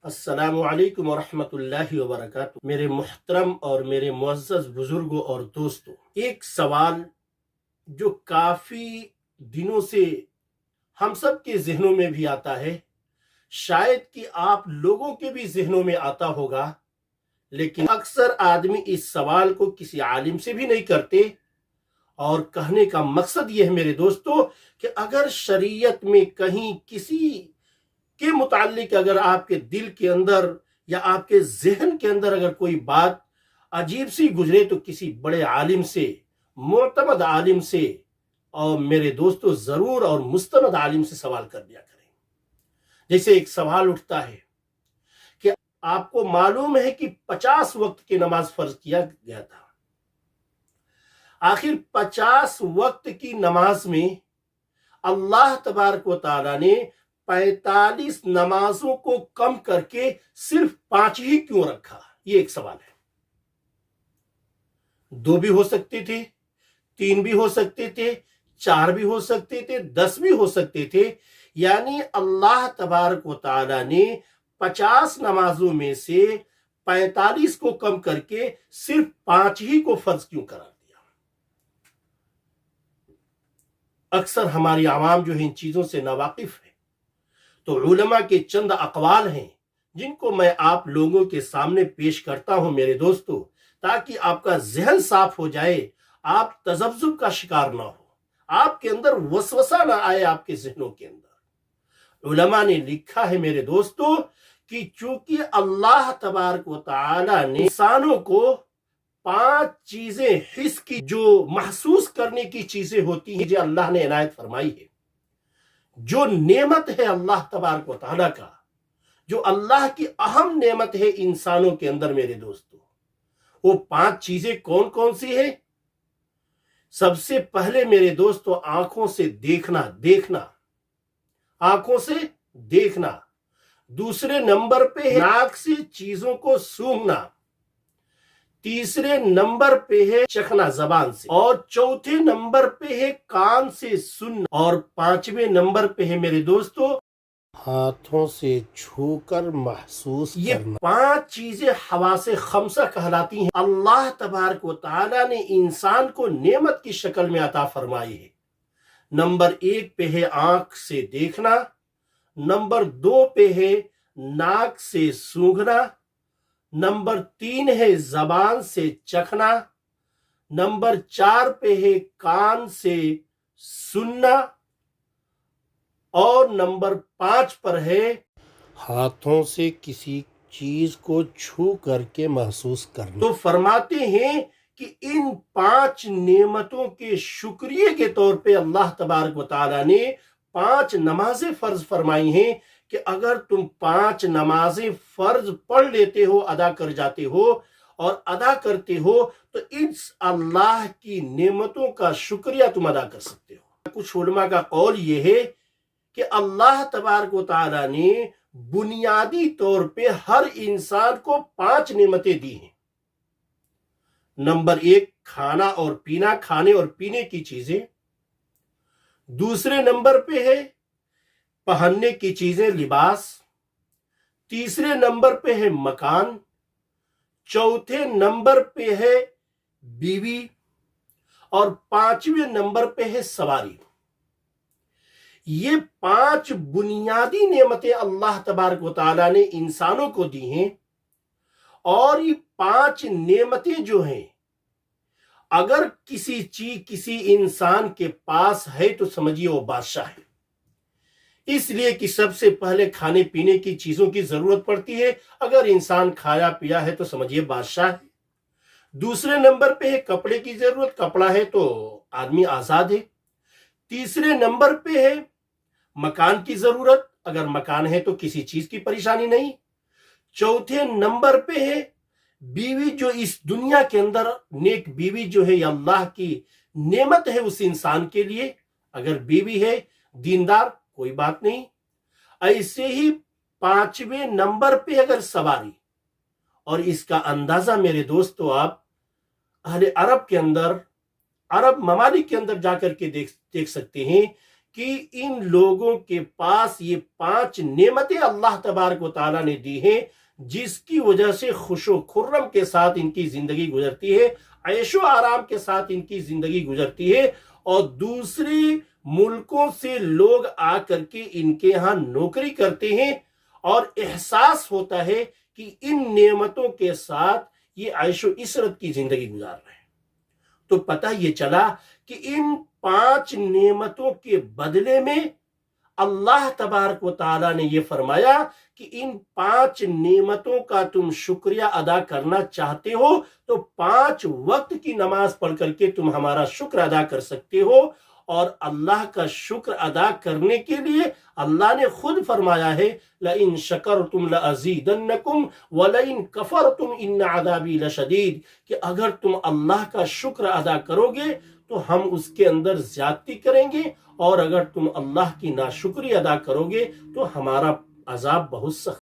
السلام علیکم ورحمۃ اللہ وبرکاتہ۔ میرے محترم اور میرے معزز بزرگوں اور دوستوں، ایک سوال جو کافی دنوں سے ہم سب کے ذہنوں میں بھی آتا ہے، شاید کہ آپ لوگوں کے بھی ذہنوں میں آتا ہوگا، لیکن اکثر آدمی اس سوال کو کسی عالم سے بھی نہیں کرتے۔ اور کہنے کا مقصد یہ ہے میرے دوستوں کہ اگر شریعت میں کہیں کسی کے متعلق اگر آپ کے دل کے اندر یا آپ کے ذہن کے اندر اگر کوئی بات عجیب سی گزرے تو کسی بڑے عالم سے، معتمد عالم سے، اور میرے دوستوں ضرور اور مستند عالم سے سوال کر دیا کریں۔ جیسے ایک سوال اٹھتا ہے کہ آپ کو معلوم ہے کہ 50 وقت کی نماز فرض کیا گیا تھا، آخر 50 وقت کی نماز میں اللہ تبارک و تعالیٰ نے 45 نمازوں کو کم کر کے صرف 5 ہی کیوں رکھا؟ یہ ایک سوال ہے۔ 2 بھی ہو سکتے تھے، 3 بھی ہو سکتے تھے، 4 بھی ہو سکتے تھے، 10 بھی ہو سکتے تھے، یعنی اللہ تبارک و تعالیٰ نے 50 نمازوں میں سے 45 کو کم کر کے صرف 5 ہی کو فرض کیوں قرار دیا؟ اکثر ہماری عوام جو ہے ان چیزوں سے ناواقف ہے، تو علماء کے چند اقوال ہیں جن کو میں آپ لوگوں کے سامنے پیش کرتا ہوں میرے دوستو، تاکہ آپ کا ذہن صاف ہو جائے، آپ تذبذب کا شکار نہ ہو، آپ کے اندر وسوسہ نہ آئے آپ کے ذہنوں کے اندر۔ علماء نے لکھا ہے میرے دوستو کہ چونکہ اللہ تبارک و تعالی نے انسانوں کو 5 چیزیں حس کی، جو محسوس کرنے کی چیزیں ہوتی ہیں، جو اللہ نے عنایت فرمائی ہے، جو نعمت ہے اللہ تبارک و تعالیٰ کا، جو اللہ کی اہم نعمت ہے انسانوں کے اندر میرے دوستو، وہ 5 چیزیں کون کون سی ہیں؟ سب سے پہلے میرے دوستو آنکھوں سے دیکھنا، آنکھوں سے دیکھنا۔ دوسرے نمبر پہ ہے ناک سے چیزوں کو سونگھنا۔ تیسرے نمبر پہ ہے چکھنا زبان سے، اور چوتھے نمبر پہ ہے کان سے سننا، اور 5ویں نمبر پہ ہے میرے دوستو ہاتھوں سے چھو کر محسوس کرنا۔ یہ 5 چیزیں حواس خمسہ کہلاتی ہیں، اللہ تبارک و تعالیٰ نے انسان کو نعمت کی شکل میں عطا فرمائی ہے۔ نمبر 1 پہ ہے آنکھ سے دیکھنا، نمبر 2 پہ ہے ناک سے سونگھنا، نمبر 3 ہے زبان سے چکھنا، نمبر 4 پہ ہے کان سے سننا، اور نمبر 5 پر ہے ہاتھوں سے کسی چیز کو چھو کر کے محسوس کرنا۔ تو فرماتے ہیں کہ ان 5 نعمتوں کے شکریہ کے طور پہ اللہ تبارک و تعالیٰ نے 5 نمازیں فرض فرمائی ہیں کہ اگر تم 5 نمازیں فرض پڑھ لیتے ہو، ادا کر جاتے ہو اور ادا کرتے ہو، تو اس اللہ کی نعمتوں کا شکریہ تم ادا کر سکتے ہو۔ کچھ علماء کا قول یہ ہے کہ اللہ تبارک و تعالیٰ نے بنیادی طور پہ ہر انسان کو 5 نعمتیں دی ہیں۔ نمبر 1 کھانا اور پینا، کھانے اور پینے کی چیزیں۔ دوسرے نمبر پہ ہے پہننے کی چیزیں، لباس۔ تیسرے نمبر پہ ہے مکان۔ چوتھے نمبر پہ ہے بیوی، اور 5ویں نمبر پہ ہے سواری۔ یہ 5 بنیادی نعمتیں اللہ تبارک و تعالیٰ نے انسانوں کو دی ہیں، اور یہ 5 نعمتیں جو ہیں اگر کسی انسان کے پاس ہے تو سمجھیے وہ بادشاہ ہے۔ اس لیے کہ سب سے پہلے کھانے پینے کی چیزوں کی ضرورت پڑتی ہے، اگر انسان کھایا پیا ہے تو سمجھیے بادشاہ ہے۔ دوسرے نمبر پہ ہے کپڑے کی ضرورت، کپڑا ہے تو آدمی آزاد ہے۔ تیسرے نمبر پہ ہے مکان کی ضرورت، اگر مکان ہے تو کسی چیز کی پریشانی نہیں۔ چوتھے نمبر پہ ہے بیوی، جو اس دنیا کے اندر نیک بیوی جو ہے یہ اللہ کی نعمت ہے اس انسان کے لیے، اگر بیوی ہے دیندار کوئی بات نہیں۔ ایسے ہی 5ویں نمبر پہ اگر سواری، اور اس کا اندازہ میرے دوستو آپ اہل عرب کے اندر، عرب ممالک کے اندر جا کر کے دیکھ سکتے ہیں کہ ان لوگوں کے پاس یہ 5 نعمتیں اللہ تبارک و تعالیٰ نے دی ہیں، جس کی وجہ سے خوش و خرم کے ساتھ ان کی زندگی گزرتی ہے، عیش و آرام کے ساتھ ان کی زندگی گزرتی ہے، اور دوسری ملکوں سے لوگ آ کر کے ان کے ہاں نوکری کرتے ہیں، اور احساس ہوتا ہے کہ ان نعمتوں کے ساتھ یہ عیش و عشرت کی زندگی گزار رہے ہیں۔ تو پتہ یہ چلا کہ ان 5 نعمتوں کے بدلے میں اللہ تبارک و تعالیٰ نے یہ فرمایا کہ ان 5 نعمتوں کا تم شکریہ ادا کرنا چاہتے ہو تو 5 وقت کی نماز پڑھ کر کے تم ہمارا شکر ادا کر سکتے ہو۔ اور اللہ کا شکر ادا کرنے کے لیے اللہ نے خود فرمایا ہے لَإِن شَكَرْتُمْ لَأَزِيدَنَّكُمْ وَلَئِن كَفَرْتُمْ إِنَّ عَذَابِي لَشَدِيدٌ، کہ اگر تم اللہ کا شکر ادا کرو گے تو ہم اس کے اندر زیادتی کریں گے، اور اگر تم اللہ کی ناشکری ادا کرو گے تو ہمارا عذاب بہت سخت